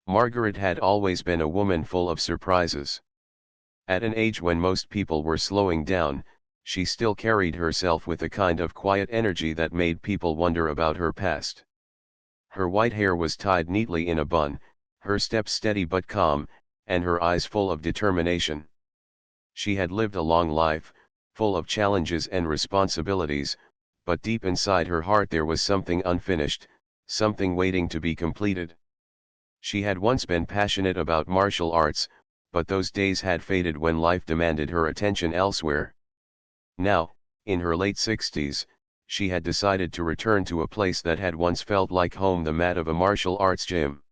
Margaret had always been a woman full of surprises. At an age when most people were slowing down, she still carried herself with a kind of quiet energy that made people wonder about her past. Her white hair was tied neatly in a bun, her step steady but calm, and her eyes full of determination. She had lived a long life, full of challenges and responsibilities, but deep inside her heart there was something unfinished, something waiting to be completed. She had once been passionate about martial arts, but those days had faded when life demanded her attention elsewhere. Now, in her late 60s, she had decided to return to a place that had once felt like home, the mat of a martial arts gym.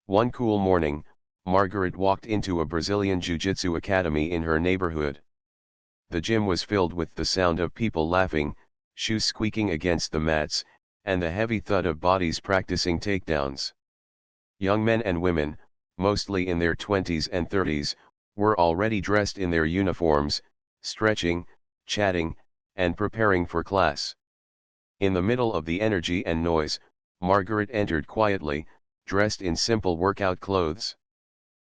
One cool morning, Margaret walked into a Brazilian Jiu-Jitsu academy in her neighborhood. The gym was filled with the sound of people laughing, shoes squeaking against the mats, and the heavy thud of bodies practicing takedowns. Young men and women, mostly in their 20s and 30s, were already dressed in their uniforms, stretching, chatting, and preparing for class. In the middle of the energy and noise, Margaret entered quietly, dressed in simple workout clothes.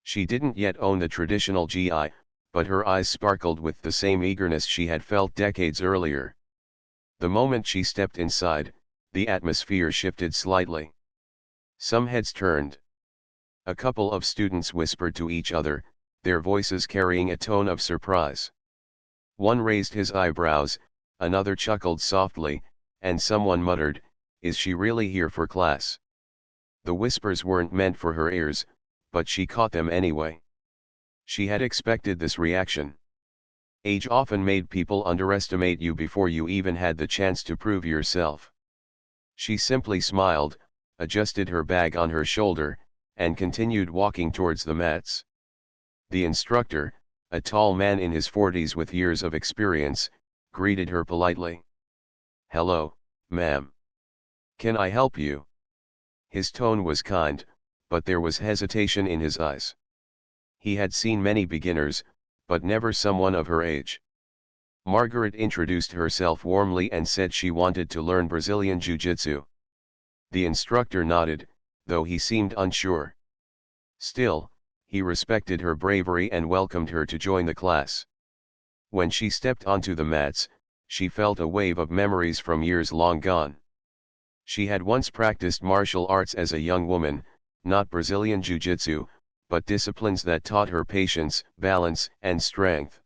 She didn't yet own the traditional gi, but her eyes sparkled with the same eagerness she had felt decades earlier. The moment she stepped inside, the atmosphere shifted slightly. Some heads turned. A couple of students whispered to each other, their voices carrying a tone of surprise. One raised his eyebrows, another chuckled softly, and someone muttered, "Is she really here for class?" The whispers weren't meant for her ears, but she caught them anyway. She had expected this reaction. Age often made people underestimate you before you even had the chance to prove yourself. She simply smiled, adjusted her bag on her shoulder, and continued walking towards the mats. The instructor, a tall man in his 40s with years of experience, greeted her politely. "Hello, ma'am. Can I help you?" His tone was kind, but there was hesitation in his eyes. He had seen many beginners, but never someone of her age. Margaret introduced herself warmly and said she wanted to learn Brazilian Jiu-Jitsu. The instructor nodded, though he seemed unsure. Still, he respected her bravery and welcomed her to join the class. When she stepped onto the mats, she felt a wave of memories from years long gone. She had once practiced martial arts as a young woman, not Brazilian Jiu-Jitsu, but disciplines that taught her patience, balance, and strength.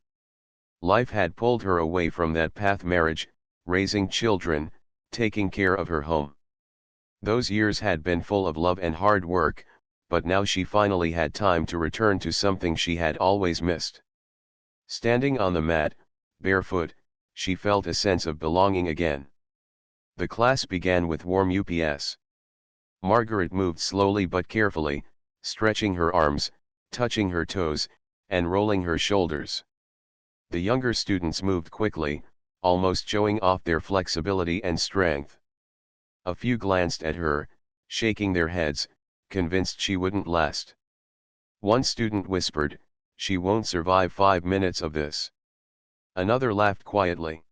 Life had pulled her away from that path: marriage, raising children, taking care of her home. Those years had been full of love and hard work, but now she finally had time to return to something she had always missed. Standing on the mat, barefoot, she felt a sense of belonging again. The class began with warm ups. Margaret moved slowly but carefully, stretching her arms, touching her toes, and rolling her shoulders. The younger students moved quickly, almost showing off their flexibility and strength. A few glanced at her, shaking their heads, convinced she wouldn't last. One student whispered, "She won't survive 5 minutes of this." Another laughed quietly.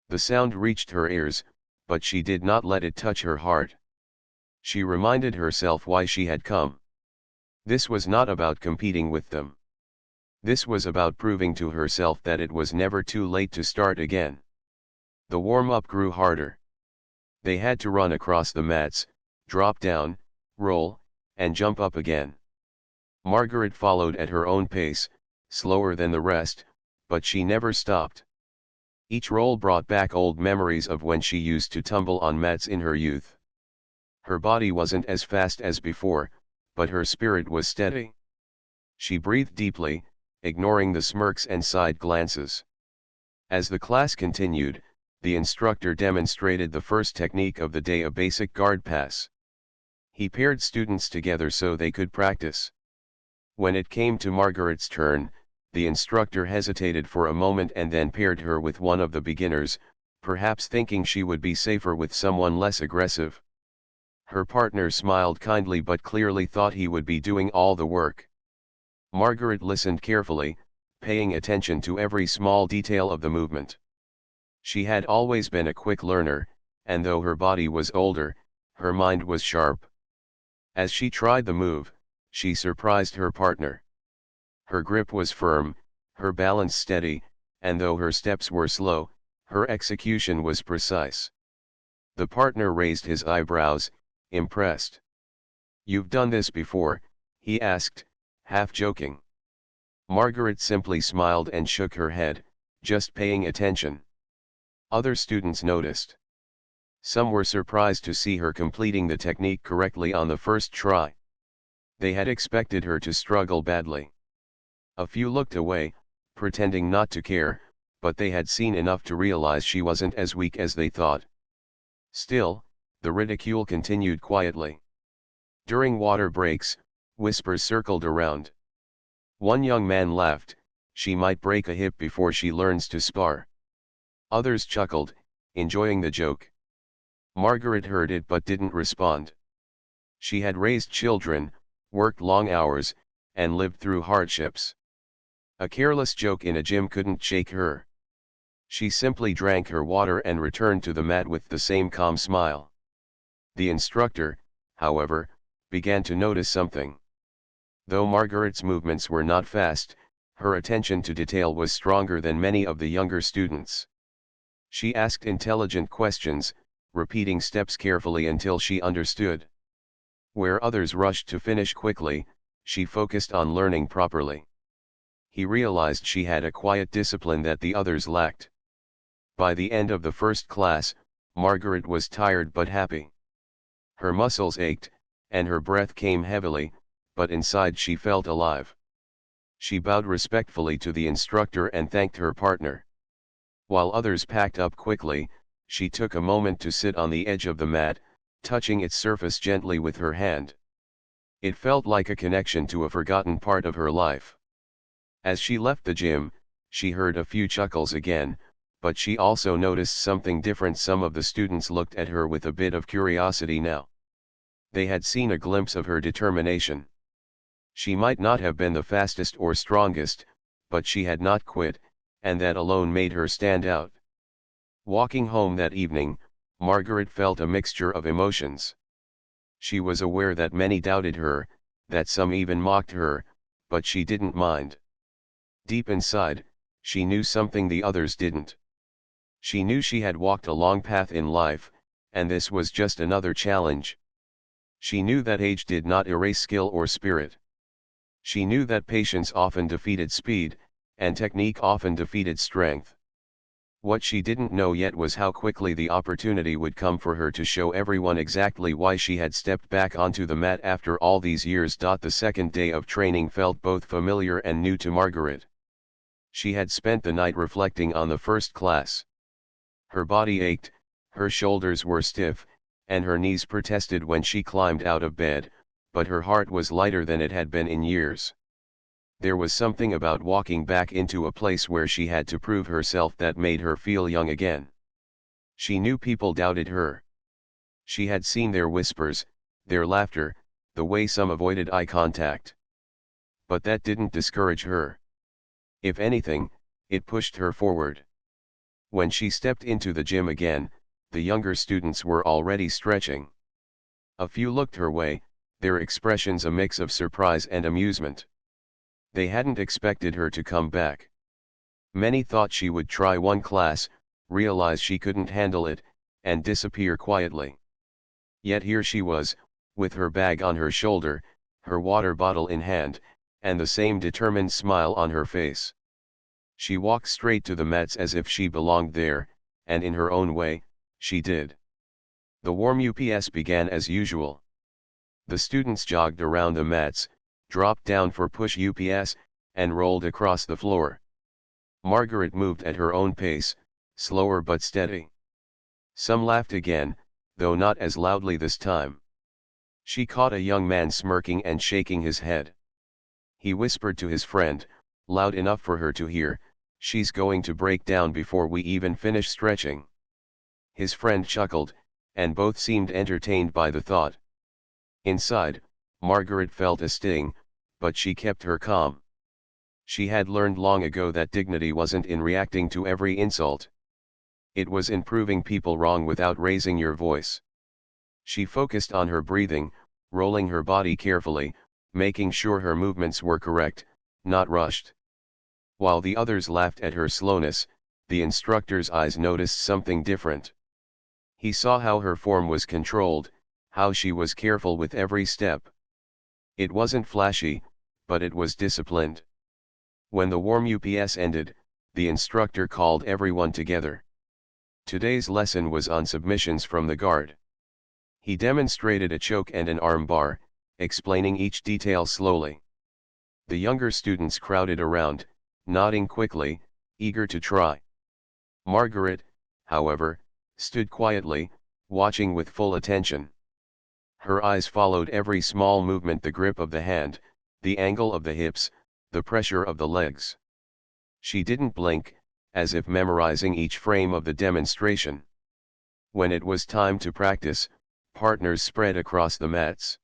The sound reached her ears, but she did not let it touch her heart. She reminded herself why she had come. This was not about competing with them. This was about proving to herself that it was never too late to start again. The warm-up grew harder. They had to run across the mats, drop down, roll, and jump up again. Margaret followed at her own pace, slower than the rest, but she never stopped. Each roll brought back old memories of when she used to tumble on mats in her youth. Her body wasn't as fast as before, but her spirit was steady. She breathed deeply, ignoring the smirks and side glances. As the class continued, the instructor demonstrated the first technique of the day, a basic guard pass. He paired students together so they could practice. When it came to Margaret's turn, the instructor hesitated for a moment and then paired her with one of the beginners, perhaps thinking she would be safer with someone less aggressive. Her partner smiled kindly but clearly thought he would be doing all the work. Margaret listened carefully, paying attention to every small detail of the movement. She had always been a quick learner, and though her body was older, her mind was sharp. As she tried the move, She surprised her partner. Her grip was firm, her balance steady, and though her steps were slow, her execution was precise. The partner raised his eyebrows, impressed. "You've done this before?" he asked, half joking. Margaret simply smiled and shook her head, just paying attention. Other students noticed. Some were surprised to see her completing the technique correctly on the first try. They had expected her to struggle badly. A few looked away, pretending not to care, but they had seen enough to realize she wasn't as weak as they thought. Still, the ridicule continued quietly. During water breaks, whispers circled around. One young man laughed, "She might break a hip before she learns to spar." Others chuckled, enjoying the joke. Margaret heard it but didn't respond. She had raised children, worked long hours, and lived through hardships. A careless joke in a gym couldn't shake her. She simply drank her water and returned to the mat with the same calm smile. The instructor, however, began to notice something. Though Margaret's movements were not fast, her attention to detail was stronger than many of the younger students. She asked intelligent questions, repeating steps carefully until she understood. Where others rushed to finish quickly, she focused on learning properly. He realized she had a quiet discipline that the others lacked. By the end of the first class, Margaret was tired but happy. Her muscles ached, and her breath came heavily, but inside she felt alive. She bowed respectfully to the instructor and thanked her partner. While others packed up quickly, she took a moment to sit on the edge of the mat, touching its surface gently with her hand. It felt like a connection to a forgotten part of her life. As she left the gym, she heard a few chuckles again, but she also noticed something different. Some of the students looked at her with a bit of curiosity now. They had seen a glimpse of her determination. She might not have been the fastest or strongest, but she had not quit, and that alone made her stand out. Walking home that evening, Margaret felt a mixture of emotions. She was aware that many doubted her, that some even mocked her, but she didn't mind. Deep inside, she knew something the others didn't. She knew she had walked a long path in life, and this was just another challenge. She knew that age did not erase skill or spirit. She knew that patience often defeated speed, and technique often defeated strength. What she didn't know yet was how quickly the opportunity would come for her to show everyone exactly why she had stepped back onto the mat after all these years. The second day of training felt both familiar and new to Margaret. She had spent the night reflecting on the first class. Her body ached, her shoulders were stiff, and her knees protested when she climbed out of bed, but her heart was lighter than it had been in years. There was something about walking back into a place where she had to prove herself that made her feel young again. She knew people doubted her. She had seen their whispers, their laughter, the way some avoided eye contact. But that didn't discourage her. If anything, it pushed her forward. When she stepped into the gym again, the younger students were already stretching. A few looked her way, their expressions a mix of surprise and amusement. They hadn't expected her to come back. Many thought she would try one class, realize she couldn't handle it, and disappear quietly. Yet here she was, with her bag on her shoulder, her water bottle in hand, and the same determined smile on her face. She walked straight to the mats as if she belonged there, and in her own way, she did. The warm ups began as usual. The students jogged around the mats, dropped down for push ups, and rolled across the floor. Margaret moved at her own pace, slower but steady. Some laughed again, though not as loudly this time. She caught a young man smirking and shaking his head. He whispered to his friend, loud enough for her to hear, "She's going to break down before we even finish stretching." His friend chuckled, and both seemed entertained by the thought. Inside, Margaret felt a sting, but she kept her calm. She had learned long ago that dignity wasn't in reacting to every insult. It was in proving people wrong without raising your voice. She focused on her breathing, rolling her body carefully, making sure her movements were correct, not rushed. While the others laughed at her slowness, the instructor's eyes noticed something different. He saw how her form was controlled, how she was careful with every step. It wasn't flashy, but it was disciplined. When the warm UPS ended, the instructor called everyone together. Today's lesson was on submissions from the guard. He demonstrated a choke and an arm bar, explaining each detail slowly. The younger students crowded around, nodding quickly, eager to try. Margaret, however, stood quietly, watching with full attention. Her eyes followed every small movement, the grip of the hand, the angle of the hips, the pressure of the legs. She didn't blink, as if memorizing each frame of the demonstration. When it was time to practice, partners spread across the mats.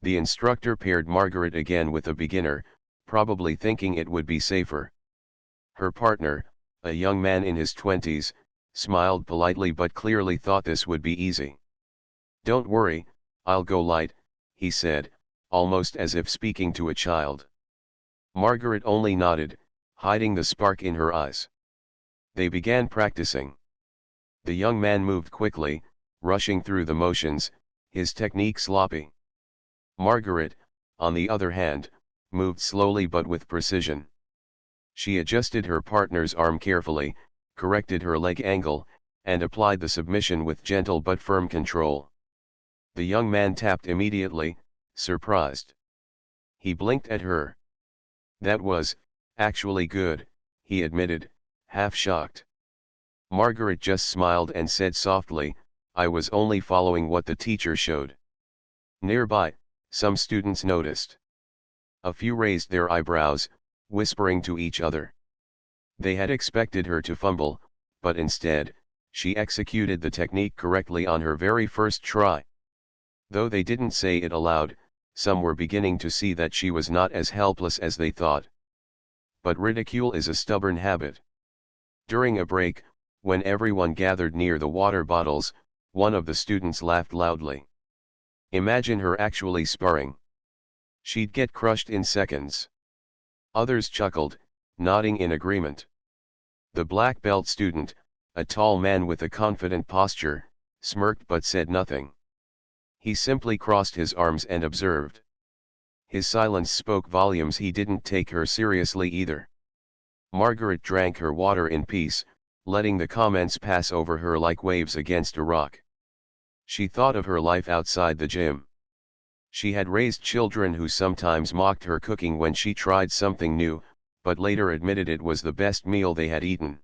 The instructor paired Margaret again with a beginner, probably thinking it would be safer. Her partner, a young man in his 20s, smiled politely but clearly thought this would be easy. "Don't worry, I'll go light," he said, almost as if speaking to a child. Margaret only nodded, hiding the spark in her eyes. They began practicing. The young man moved quickly, rushing through the motions, his technique sloppy. Margaret, on the other hand, moved slowly but with precision. She adjusted her partner's arm carefully, corrected her leg angle, and applied the submission with gentle but firm control. The young man tapped immediately, surprised. He blinked at her. "That was, actually good," he admitted, half shocked. Margaret just smiled and said softly, "I was only following what the teacher showed." Nearby, some students noticed. A few raised their eyebrows, whispering to each other. They had expected her to fumble, but instead, she executed the technique correctly on her very first try. Though they didn't say it aloud, some were beginning to see that she was not as helpless as they thought. But ridicule is a stubborn habit. During a break, when everyone gathered near the water bottles, one of the students laughed loudly. "Imagine her actually sparring. She'd get crushed in seconds." Others chuckled, nodding in agreement. The black belt student, a tall man with a confident posture, smirked but said nothing. He simply crossed his arms and observed. His silence spoke volumes. He didn't take her seriously either. Margaret drank her water in peace, letting the comments pass over her like waves against a rock. She thought of her life outside the gym. She had raised children who sometimes mocked her cooking when she tried something new, but later admitted it was the best meal they had eaten.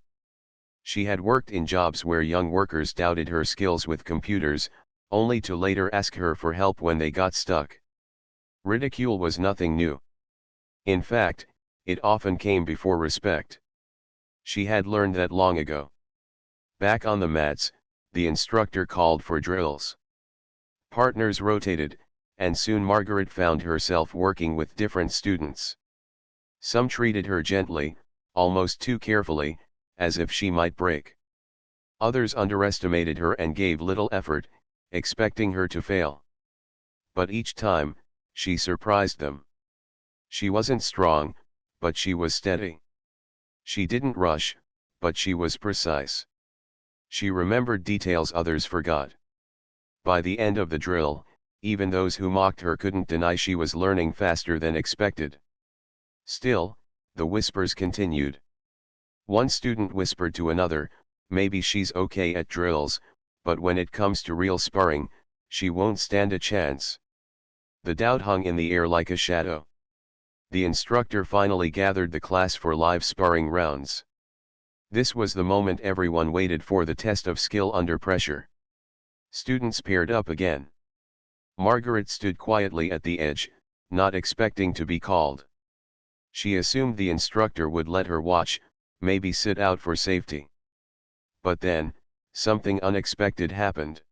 She had worked in jobs where young workers doubted her skills with computers, only to later ask her for help when they got stuck. Ridicule was nothing new. In fact, it often came before respect. She had learned that long ago. Back on the mats, the instructor called for drills. Partners rotated, and soon Margaret found herself working with different students. Some treated her gently, almost too carefully, as if she might break. Others underestimated her and gave little effort, expecting her to fail. But each time, she surprised them. She wasn't strong, but she was steady. She didn't rush, but she was precise. She remembered details others forgot. By the end of the drill, even those who mocked her couldn't deny she was learning faster than expected. Still, the whispers continued. One student whispered to another, "Maybe she's okay at drills, but when it comes to real sparring, she won't stand a chance." The doubt hung in the air like a shadow. The instructor finally gathered the class for live sparring rounds. This was the moment everyone waited for, the test of skill under pressure. Students paired up again. Margaret stood quietly at the edge, not expecting to be called. She assumed the instructor would let her watch, maybe sit out for safety. But then, something unexpected happened.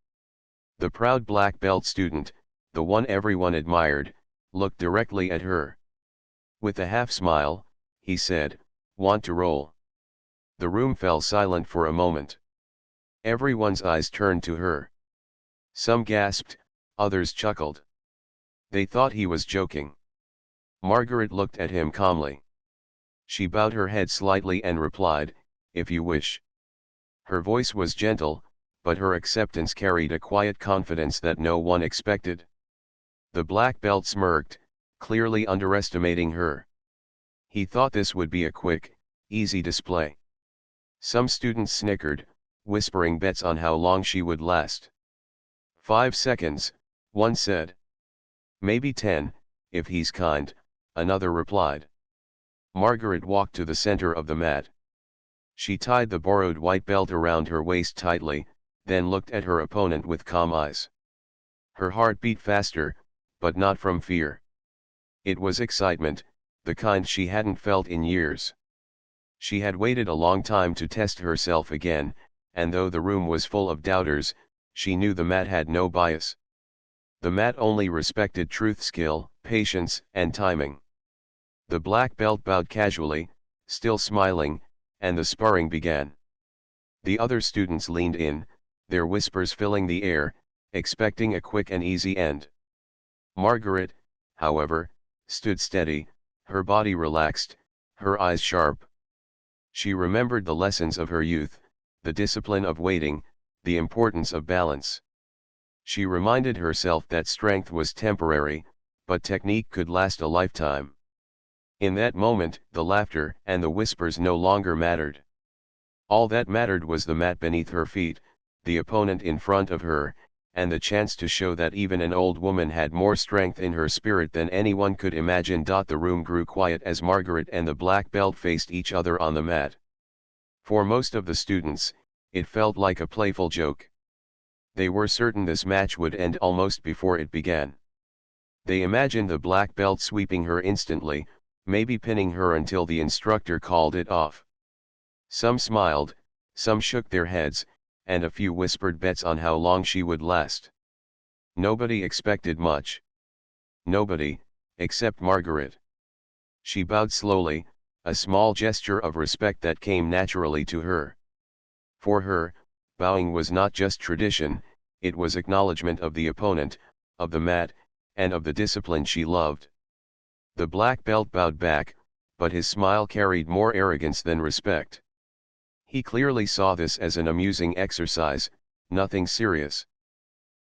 The proud black belt student, the one everyone admired, looked directly at her. With a half smile, he said, "Want to roll?" The room fell silent for a moment. Everyone's eyes turned to her. Some gasped, others chuckled. They thought he was joking. Margaret looked at him calmly. She bowed her head slightly and replied, "If you wish." Her voice was gentle, but her acceptance carried a quiet confidence that no one expected. The black belt smirked, clearly underestimating her. He thought this would be a quick, easy display. Some students snickered, whispering bets on how long she would last. 5 seconds, one said. Maybe 10, if he's kind, another replied. Margaret walked to the center of the mat. She tied the borrowed white belt around her waist tightly, then looked at her opponent with calm eyes. Her heart beat faster, but not from fear. It was excitement, the kind she hadn't felt in years. She had waited a long time to test herself again, and though the room was full of doubters, she knew the mat had no bias. The mat only respected truth, skill, patience, and timing. The black belt bowed casually, still smiling, and the sparring began. The other students leaned in, their whispers filling the air, expecting a quick and easy end. Margaret, however, stood steady, her body relaxed, her eyes sharp. She remembered the lessons of her youth, the discipline of waiting, the importance of balance. She reminded herself that strength was temporary, but technique could last a lifetime. In that moment, the laughter and the whispers no longer mattered. All that mattered was the mat beneath her feet, the opponent in front of her, and the chance to show that even an old woman had more strength in her spirit than anyone could imagine. The room grew quiet as Margaret and the black belt faced each other on the mat. For most of the students, it felt like a playful joke. They were certain this match would end almost before it began. They imagined the black belt sweeping her instantly, maybe pinning her until the instructor called it off. Some smiled, some shook their heads, and a few whispered bets on how long she would last. Nobody expected much. Nobody, except Margaret. She bowed slowly, a small gesture of respect that came naturally to her. For her, bowing was not just tradition, it was acknowledgement of the opponent, of the mat, and of the discipline she loved. The black belt bowed back, but his smile carried more arrogance than respect. He clearly saw this as an amusing exercise, nothing serious.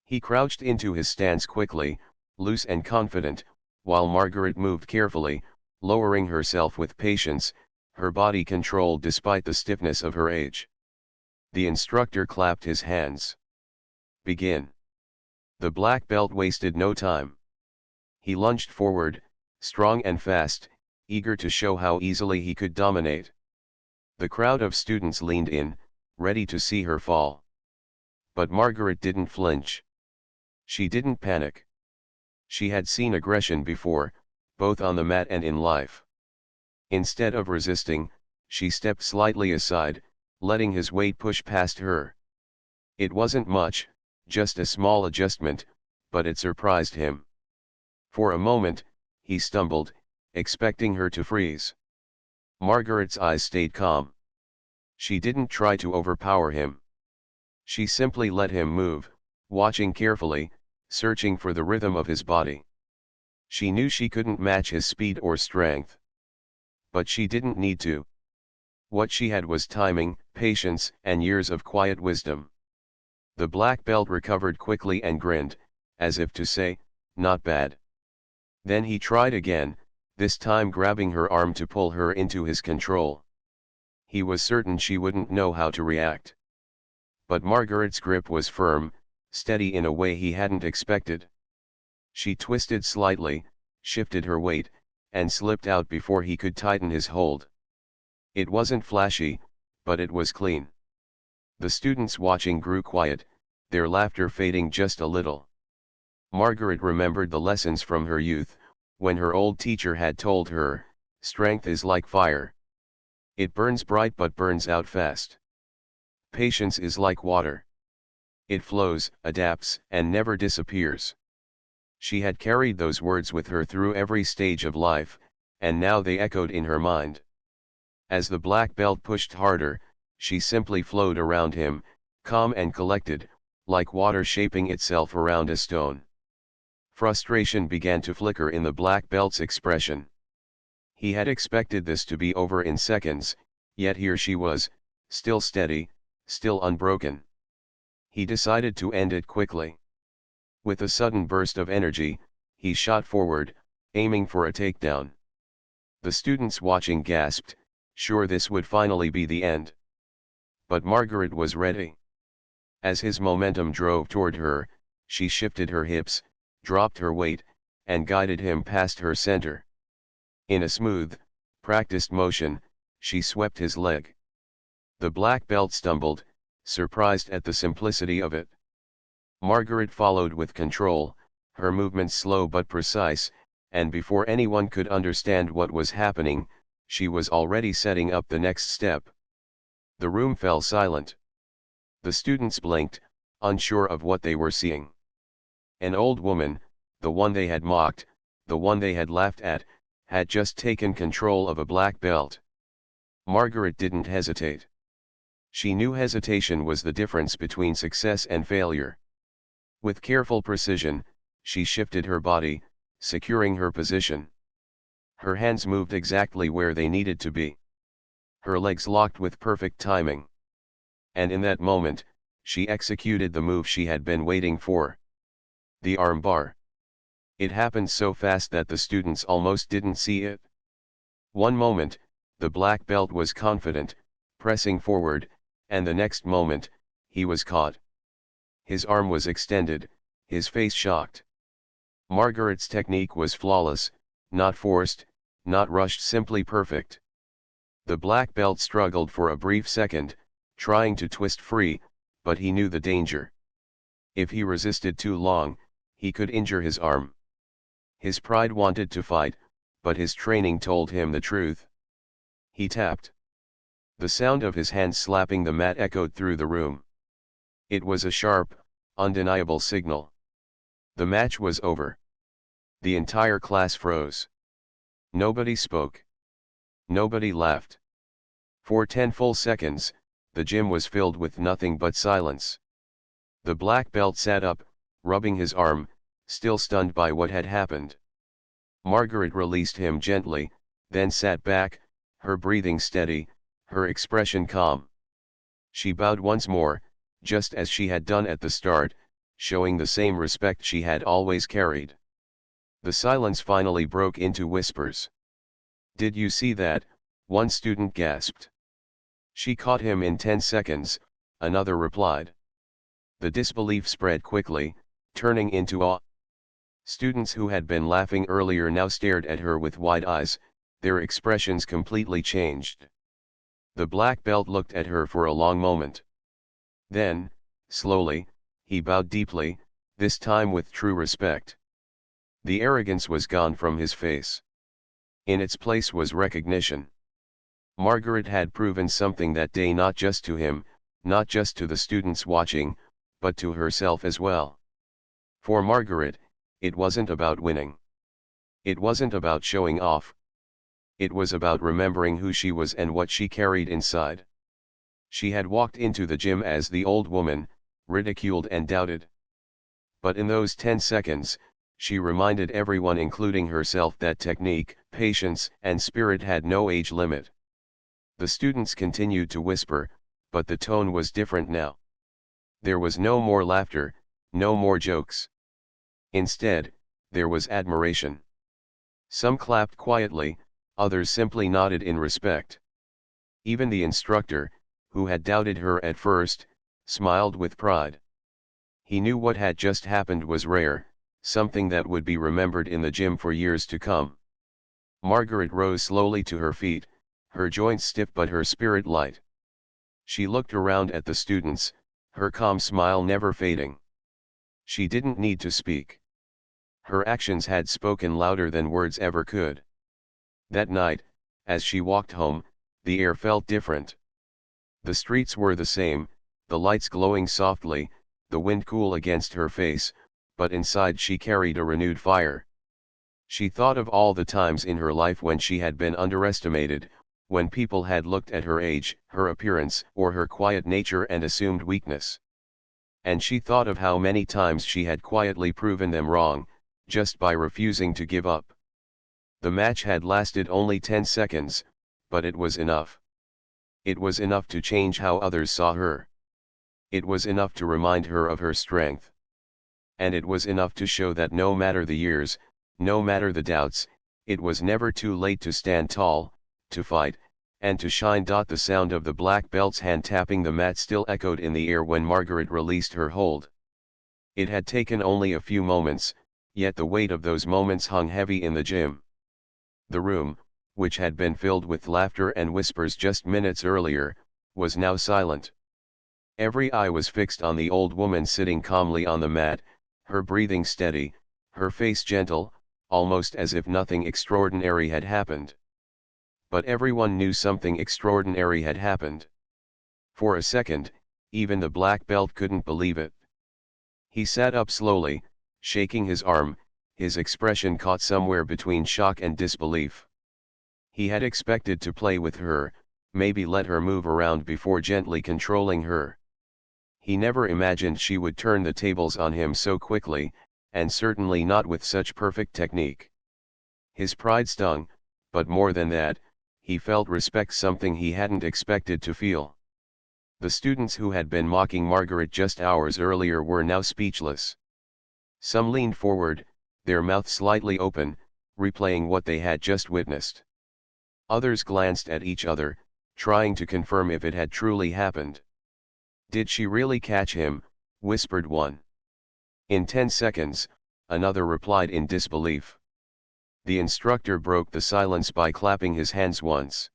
He crouched into his stance quickly, loose and confident, while Margaret moved carefully, lowering herself with patience, her body controlled despite the stiffness of her age. The instructor clapped his hands. "Begin." The black belt wasted no time. He lunged forward, strong and fast, eager to show how easily he could dominate. The crowd of students leaned in, ready to see her fall. But Margaret didn't flinch. She didn't panic. She had seen aggression before, both on the mat and in life. Instead of resisting, she stepped slightly aside, letting his weight push past her. It wasn't much, just a small adjustment, but it surprised him. For a moment, he stumbled, expecting her to freeze. Margaret's eyes stayed calm. She didn't try to overpower him. She simply let him move, watching carefully, searching for the rhythm of his body. She knew she couldn't match his speed or strength. But she didn't need to. What she had was timing, patience, and years of quiet wisdom. The black belt recovered quickly and grinned, as if to say, "Not bad." Then he tried again, this time grabbing her arm to pull her into his control. He was certain she wouldn't know how to react. But Margaret's grip was firm, steady in a way he hadn't expected. She twisted slightly, shifted her weight, and slipped out before he could tighten his hold. It wasn't flashy, but it was clean. The students watching grew quiet, their laughter fading just a little. Margaret remembered the lessons from her youth, when her old teacher had told her, "Strength is like fire. It burns bright but burns out fast. Patience is like water. It flows, adapts, and never disappears." She had carried those words with her through every stage of life, and now they echoed in her mind. As the black belt pushed harder, she simply flowed around him, calm and collected, like water shaping itself around a stone. Frustration began to flicker in the black belt's expression. He had expected this to be over in seconds, yet here she was, still steady, still unbroken. He decided to end it quickly. With a sudden burst of energy, he shot forward, aiming for a takedown. The students watching gasped, sure this would finally be the end. But Margaret was ready. As his momentum drove toward her, she shifted her hips, dropped her weight, and guided him past her center. In a smooth, practiced motion, she swept his leg. The black belt stumbled, surprised at the simplicity of it. Margaret followed with control, her movements slow but precise, and before anyone could understand what was happening, she was already setting up the next step. The room fell silent. The students blinked, unsure of what they were seeing. An old woman, the one they had mocked, the one they had laughed at, had just taken control of a black belt. Margaret didn't hesitate. She knew hesitation was the difference between success and failure. With careful precision, she shifted her body, securing her position. Her hands moved exactly where they needed to be. Her legs locked with perfect timing. And in that moment, she executed the move she had been waiting for. The arm bar. It happened so fast that the students almost didn't see it. One moment, the black belt was confident, pressing forward, and the next moment, he was caught. His arm was extended, his face shocked. Margaret's technique was flawless, not forced, not rushed, simply perfect. The black belt struggled for a brief second, trying to twist free, but he knew the danger. If he resisted too long, he could injure his arm. His pride wanted to fight, but his training told him the truth. He tapped. The sound of his hands slapping the mat echoed through the room. It was a sharp, undeniable signal. The match was over. The entire class froze. Nobody spoke. Nobody laughed. For 10 full seconds, the gym was filled with nothing but silence. The black belt sat up, rubbing his arm, still stunned by what had happened. Margaret released him gently, then sat back, her breathing steady, her expression calm. She bowed once more, just as she had done at the start, showing the same respect she had always carried. The silence finally broke into whispers. "Did you see that?" one student gasped. "She caught him in 10 seconds, another replied. The disbelief spread quickly, turning into awe. Students who had been laughing earlier now stared at her with wide eyes, their expressions completely changed. The black belt looked at her for a long moment. Then, slowly, he bowed deeply, this time with true respect. The arrogance was gone from his face. In its place was recognition. Margaret had proven something that day, not just to him, not just to the students watching, but to herself as well. For Margaret, it wasn't about winning. It wasn't about showing off. It was about remembering who she was and what she carried inside. She had walked into the gym as the old woman, ridiculed and doubted. But in those 10 seconds, she reminded everyone, including herself, that technique, patience, and spirit had no age limit. The students continued to whisper, but the tone was different now. There was no more laughter, no more jokes. Instead, there was admiration. Some clapped quietly, others simply nodded in respect. Even the instructor, who had doubted her at first, smiled with pride. He knew what had just happened was rare, something that would be remembered in the gym for years to come. Margaret rose slowly to her feet, her joints stiff but her spirit light. She looked around at the students, her calm smile never fading. She didn't need to speak. Her actions had spoken louder than words ever could. That night, as she walked home, the air felt different. The streets were the same, the lights glowing softly, the wind cool against her face, but inside she carried a renewed fire. She thought of all the times in her life when she had been underestimated, when people had looked at her age, her appearance, or her quiet nature and assumed weakness. And she thought of how many times she had quietly proven them wrong, just by refusing to give up. The match had lasted only 10 seconds, but it was enough. It was enough to change how others saw her. It was enough to remind her of her strength. And it was enough to show that no matter the years, no matter the doubts, it was never too late to stand tall, to fight, and to shine. The sound of the black belt's hand tapping the mat still echoed in the air when Margaret released her hold. It had taken only a few moments, yet the weight of those moments hung heavy in the gym. The room, which had been filled with laughter and whispers just minutes earlier, was now silent. Every eye was fixed on the old woman sitting calmly on the mat, her breathing steady, her face gentle, almost as if nothing extraordinary had happened. But everyone knew something extraordinary had happened. For a second, even the black belt couldn't believe it. He sat up slowly, shaking his arm, his expression caught somewhere between shock and disbelief. He had expected to play with her, maybe let her move around before gently controlling her. He never imagined she would turn the tables on him so quickly, and certainly not with such perfect technique. His pride stung, but more than that, he felt respect, something he hadn't expected to feel. The students who had been mocking Margaret just hours earlier were now speechless. Some leaned forward, their mouths slightly open, replaying what they had just witnessed. Others glanced at each other, trying to confirm if it had truly happened. "Did she really catch him?" whispered one. "In 10 seconds, another replied in disbelief. The instructor broke the silence by clapping his hands once.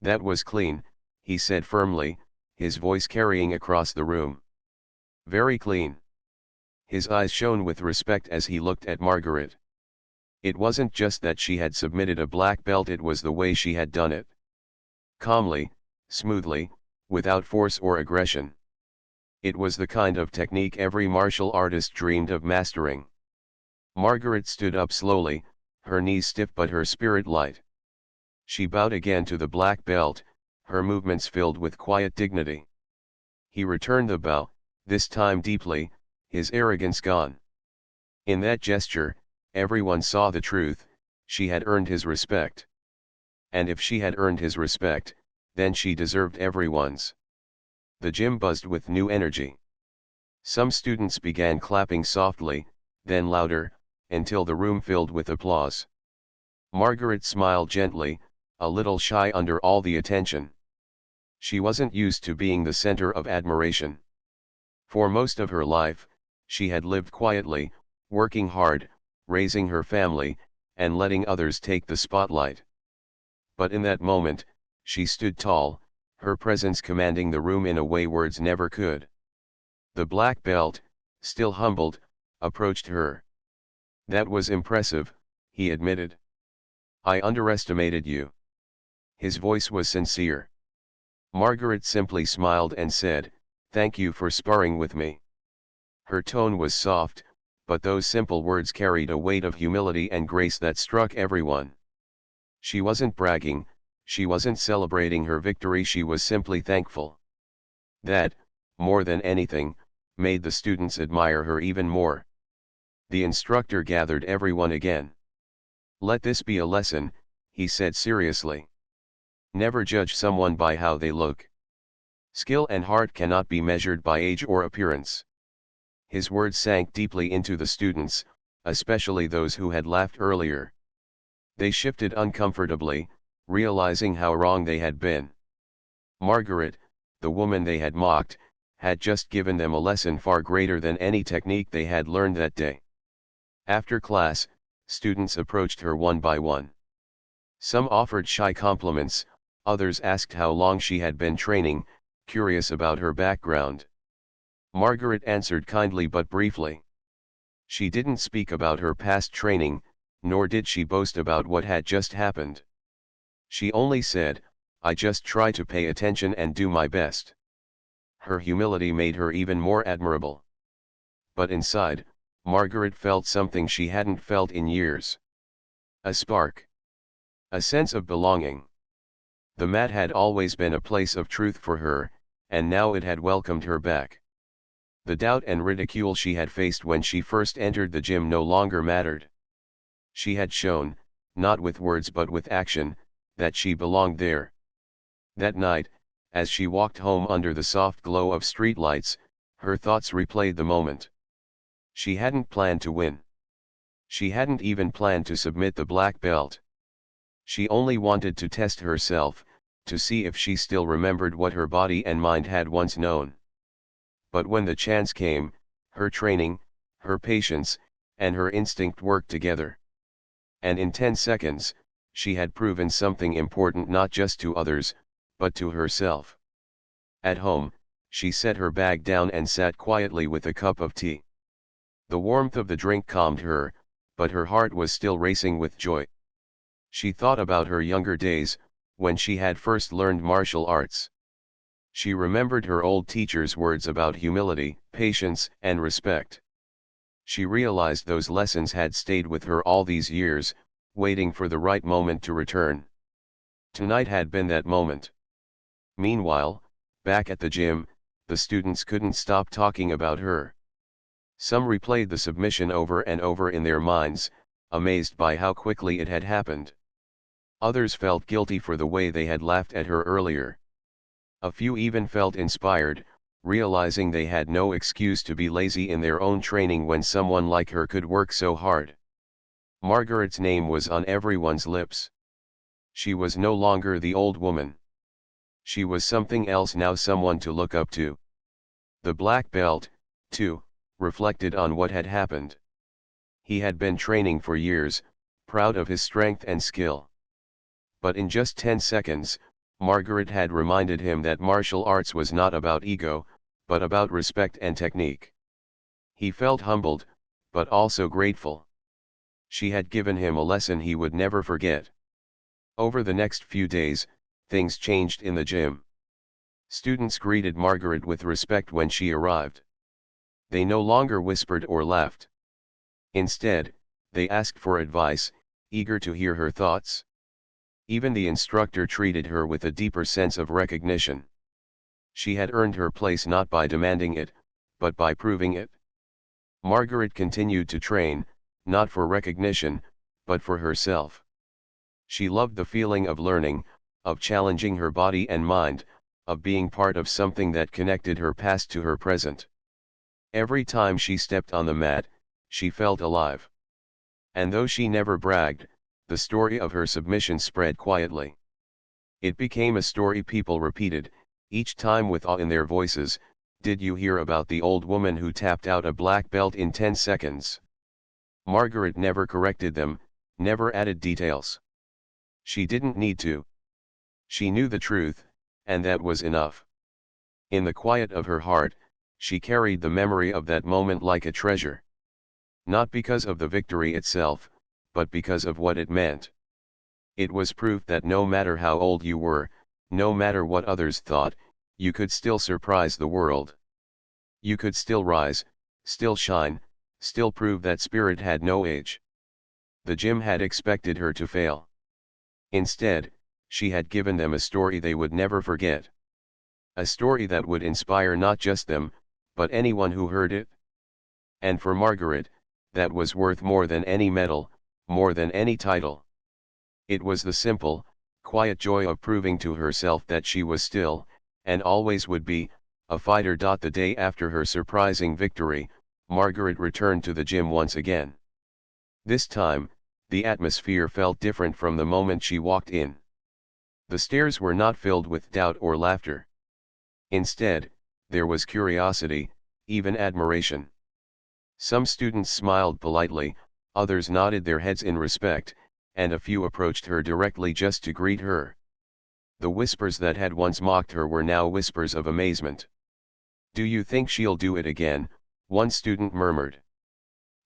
"That was clean," he said firmly, his voice carrying across the room. "Very clean." His eyes shone with respect as he looked at Margaret. It wasn't just that she had submitted a black belt, it was the way she had done it. Calmly, smoothly, without force or aggression. It was the kind of technique every martial artist dreamed of mastering. Margaret stood up slowly, her knees stiff but her spirit light. She bowed again to the black belt, her movements filled with quiet dignity. He returned the bow, this time deeply, his arrogance gone. In that gesture, everyone saw the truth: she had earned his respect. And if she had earned his respect, then she deserved everyone's. The gym buzzed with new energy. Some students began clapping softly, then louder, until the room filled with applause. Margaret smiled gently, a little shy under all the attention. She wasn't used to being the center of admiration. For most of her life, she had lived quietly, working hard, raising her family, and letting others take the spotlight. But in that moment, she stood tall, her presence commanding the room in a way words never could. The black belt, still humbled, approached her. "That was impressive," he admitted. "I underestimated you." His voice was sincere. Margaret simply smiled and said, "Thank you for sparring with me." Her tone was soft, but those simple words carried a weight of humility and grace that struck everyone. She wasn't bragging, she wasn't celebrating her victory, she was simply thankful. That, more than anything, made the students admire her even more. The instructor gathered everyone again. "Let this be a lesson," he said seriously. "Never judge someone by how they look. Skill and heart cannot be measured by age or appearance." His words sank deeply into the students, especially those who had laughed earlier. They shifted uncomfortably, realizing how wrong they had been. Margaret, the woman they had mocked, had just given them a lesson far greater than any technique they had learned that day. After class, students approached her one by one. Some offered shy compliments, others asked how long she had been training, curious about her background. Margaret answered kindly but briefly. She didn't speak about her past training, nor did she boast about what had just happened. She only said, "I just try to pay attention and do my best." Her humility made her even more admirable. But inside, Margaret felt something she hadn't felt in years. A spark. A sense of belonging. The mat had always been a place of truth for her, and now it had welcomed her back. The doubt and ridicule she had faced when she first entered the gym no longer mattered. She had shown, not with words but with action, that she belonged there. That night, as she walked home under the soft glow of streetlights, her thoughts replayed the moment. She hadn't planned to win. She hadn't even planned to submit the black belt. She only wanted to test herself, to see if she still remembered what her body and mind had once known. But when the chance came, her training, her patience, and her instinct worked together. And in 10 seconds, she had proven something important not just to others, but to herself. At home, she set her bag down and sat quietly with a cup of tea. The warmth of the drink calmed her, but her heart was still racing with joy. She thought about her younger days, when she had first learned martial arts. She remembered her old teacher's words about humility, patience, and respect. She realized those lessons had stayed with her all these years, waiting for the right moment to return. Tonight had been that moment. Meanwhile, back at the gym, the students couldn't stop talking about her. Some replayed the submission over and over in their minds, amazed by how quickly it had happened. Others felt guilty for the way they had laughed at her earlier. A few even felt inspired, realizing they had no excuse to be lazy in their own training when someone like her could work so hard. Margaret's name was on everyone's lips. She was no longer the old woman. She was something else now, someone to look up to. The black belt, too, reflected on what had happened. He had been training for years, proud of his strength and skill. But in just 10 seconds, Margaret had reminded him that martial arts was not about ego, but about respect and technique. He felt humbled, but also grateful. She had given him a lesson he would never forget. Over the next few days, things changed in the gym. Students greeted Margaret with respect when she arrived. They no longer whispered or laughed. Instead, they asked for advice, eager to hear her thoughts. Even the instructor treated her with a deeper sense of recognition. She had earned her place not by demanding it, but by proving it. Margaret continued to train, not for recognition, but for herself. She loved the feeling of learning, of challenging her body and mind, of being part of something that connected her past to her present. Every time she stepped on the mat, she felt alive. And though she never bragged, the story of her submission spread quietly. It became a story people repeated, each time with awe in their voices. Did you hear about the old woman who tapped out a black belt in 10 seconds? Margaret never corrected them, never added details. She didn't need to. She knew the truth, and that was enough. In the quiet of her heart, she carried the memory of that moment like a treasure. Not because of the victory itself, but because of what it meant. It was proof that no matter how old you were, no matter what others thought, you could still surprise the world. You could still rise, still shine, still prove that spirit had no age. The gym had expected her to fail. Instead, she had given them a story they would never forget. A story that would inspire not just them, but anyone who heard it. And for Margaret, that was worth more than any medal, more than any title. It was the simple, quiet joy of proving to herself that she was still, and always would be, a fighter. The day after her surprising victory, Margaret returned to the gym once again. This time, the atmosphere felt different from the moment she walked in. The stairs were not filled with doubt or laughter. Instead, there was curiosity, even admiration. Some students smiled politely, others nodded their heads in respect, and a few approached her directly just to greet her. The whispers that had once mocked her were now whispers of amazement. "Do you think she'll do it again?" one student murmured.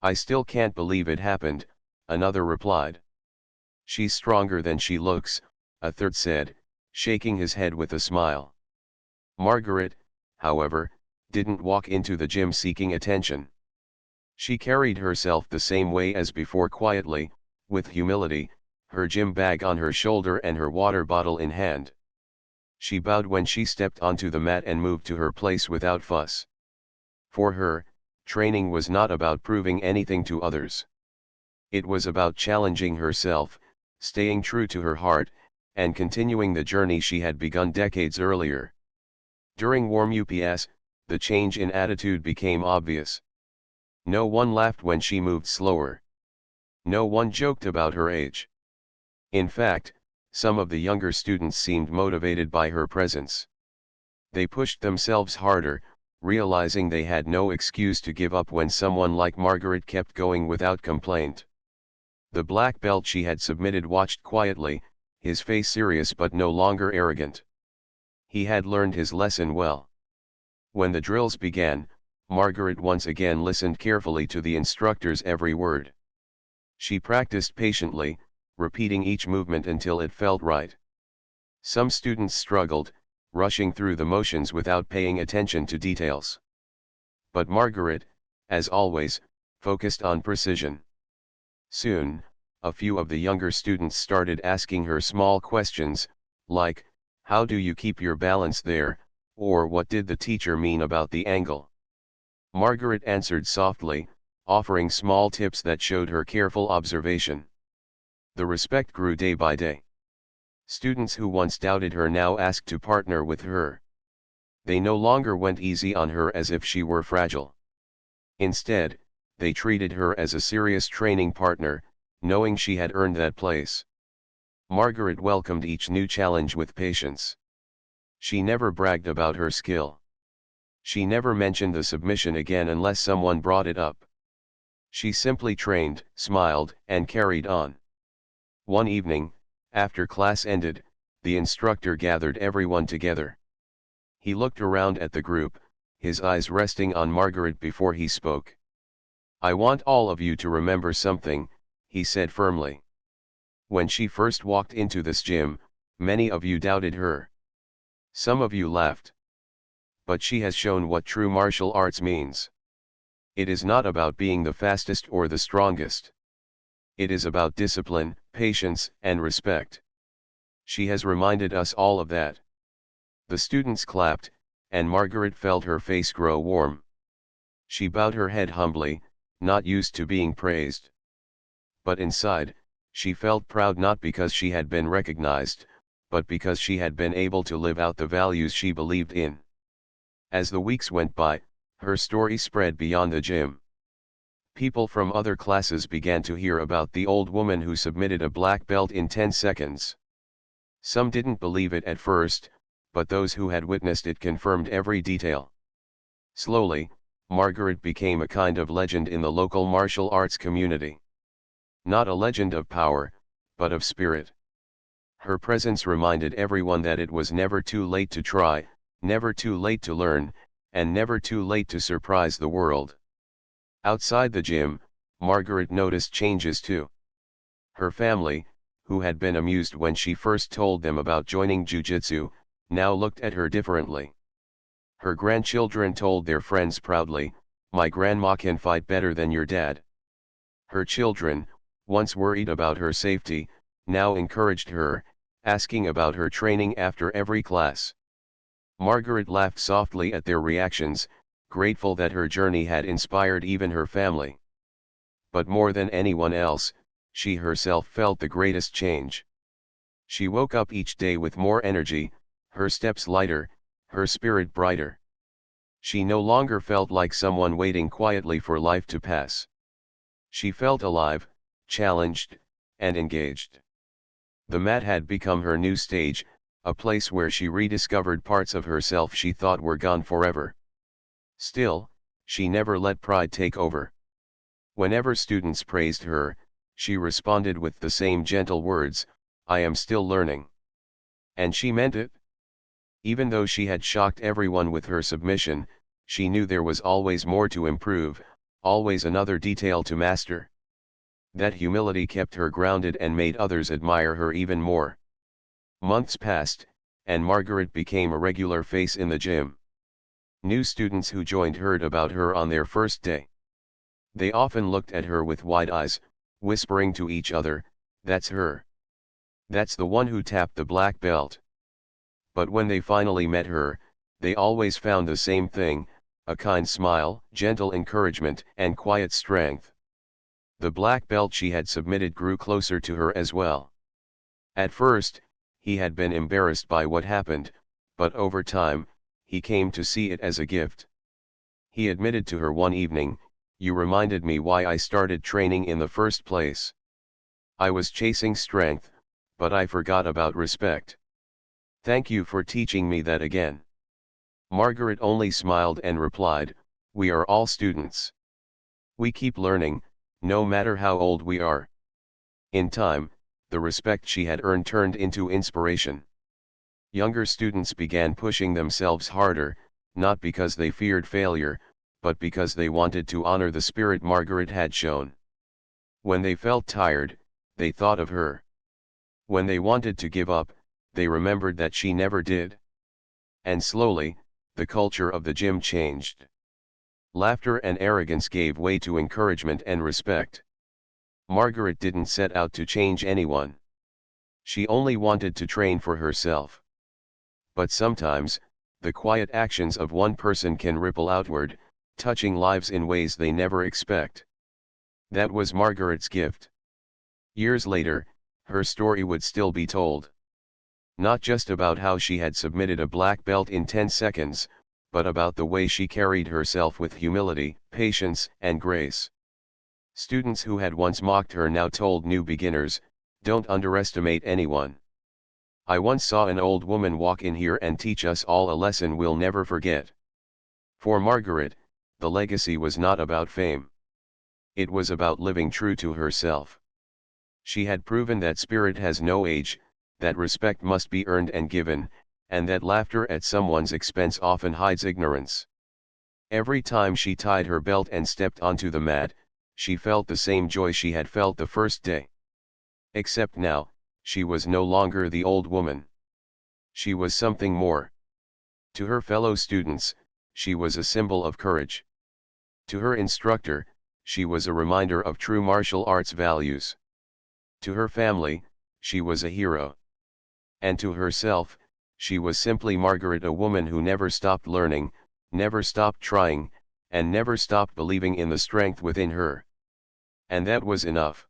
"I still can't believe it happened," another replied. "She's stronger than she looks," a third said, shaking his head with a smile. Margaret, however, didn't walk into the gym seeking attention. She carried herself the same way as before, quietly, with humility, her gym bag on her shoulder and her water bottle in hand. She bowed when she stepped onto the mat and moved to her place without fuss. For her, training was not about proving anything to others. It was about challenging herself, staying true to her heart, and continuing the journey she had begun decades earlier. During warm UPS, the change in attitude became obvious. No one laughed when she moved slower. No one joked about her age. In fact, some of the younger students seemed motivated by her presence. They pushed themselves harder, realizing they had no excuse to give up when someone like Margaret kept going without complaint. The black belt she had submitted watched quietly, his face serious but no longer arrogant. He had learned his lesson well. When the drills began, Margaret once again listened carefully to the instructor's every word. She practiced patiently, repeating each movement until it felt right. Some students struggled, rushing through the motions without paying attention to details. But Margaret, as always, focused on precision. Soon, a few of the younger students started asking her small questions, like, "How do you keep your balance there?" or "What did the teacher mean about the angle?" Margaret answered softly, offering small tips that showed her careful observation. The respect grew day by day. Students who once doubted her now asked to partner with her. They no longer went easy on her as if she were fragile. Instead, they treated her as a serious training partner, knowing she had earned that place. Margaret welcomed each new challenge with patience. She never bragged about her skill. She never mentioned the submission again unless someone brought it up. She simply trained, smiled, and carried on. One evening, after class ended, the instructor gathered everyone together. He looked around at the group, his eyes resting on Margaret before he spoke. "I want all of you to remember something," he said firmly. "When she first walked into this gym, many of you doubted her. Some of you laughed. But she has shown what true martial arts means. It is not about being the fastest or the strongest. It is about discipline, patience, and respect. She has reminded us all of that." The students clapped, and Margaret felt her face grow warm. She bowed her head humbly, not used to being praised. But inside, she felt proud not because she had been recognized, but because she had been able to live out the values she believed in. As the weeks went by, her story spread beyond the gym. People from other classes began to hear about the old woman who submitted a black belt in 10 seconds. Some didn't believe it at first, but those who had witnessed it confirmed every detail. Slowly, Margaret became a kind of legend in the local martial arts community. Not a legend of power, but of spirit. Her presence reminded everyone that it was never too late to try, never too late to learn, and never too late to surprise the world. Outside the gym, Margaret noticed changes too. Her family, who had been amused when she first told them about joining Jiu-Jitsu, now looked at her differently. Her grandchildren told their friends proudly, "My grandma can fight better than your dad." Her children, once worried about her safety, now encouraged her, asking about her training after every class. Margaret laughed softly at their reactions, grateful that her journey had inspired even her family. But more than anyone else, she herself felt the greatest change. She woke up each day with more energy, her steps lighter, her spirit brighter. She no longer felt like someone waiting quietly for life to pass. She felt alive, challenged, and engaged. The mat had become her new stage, a place where she rediscovered parts of herself she thought were gone forever. Still, she never let pride take over. Whenever students praised her, she responded with the same gentle words, "I am still learning." And she meant it. Even though she had shocked everyone with her submission, she knew there was always more to improve, always another detail to master. That humility kept her grounded and made others admire her even more. Months passed, and Margaret became a regular face in the gym. New students who joined heard about her on their first day. They often looked at her with wide eyes, whispering to each other, "That's her. That's the one who tapped the black belt." But when they finally met her, they always found the same thing, a kind smile, gentle encouragement, and quiet strength. The black belt she had submitted grew closer to her as well. At first, he had been embarrassed by what happened, but over time, he came to see it as a gift. He admitted to her one evening, "You reminded me why I started training in the first place. I was chasing strength, but I forgot about respect. Thank you for teaching me that again." Margaret only smiled and replied, "We are all students. We keep learning, no matter how old we are." In time, the respect she had earned turned into inspiration. Younger students began pushing themselves harder, not because they feared failure, but because they wanted to honor the spirit Margaret had shown. When they felt tired, they thought of her. When they wanted to give up, they remembered that she never did. And slowly, the culture of the gym changed. Laughter and arrogance gave way to encouragement and respect. Margaret didn't set out to change anyone. She only wanted to train for herself. But sometimes, the quiet actions of one person can ripple outward, touching lives in ways they never expect. That was Margaret's gift. Years later, her story would still be told. Not just about how she had submitted a black belt in 10 seconds, but about the way she carried herself with humility, patience, and grace. Students who had once mocked her now told new beginners, "Don't underestimate anyone. I once saw an old woman walk in here and teach us all a lesson we'll never forget." For Margaret, the legacy was not about fame. It was about living true to herself. She had proven that spirit has no age, that respect must be earned and given, and that laughter at someone's expense often hides ignorance. Every time she tied her belt and stepped onto the mat, she felt the same joy she had felt the first day. Except now, she was no longer the old woman. She was something more. To her fellow students, she was a symbol of courage. To her instructor, she was a reminder of true martial arts values. To her family, she was a hero. And to herself, she was simply Margaret, a woman who never stopped learning, never stopped trying, and never stopped believing in the strength within her. And that was enough.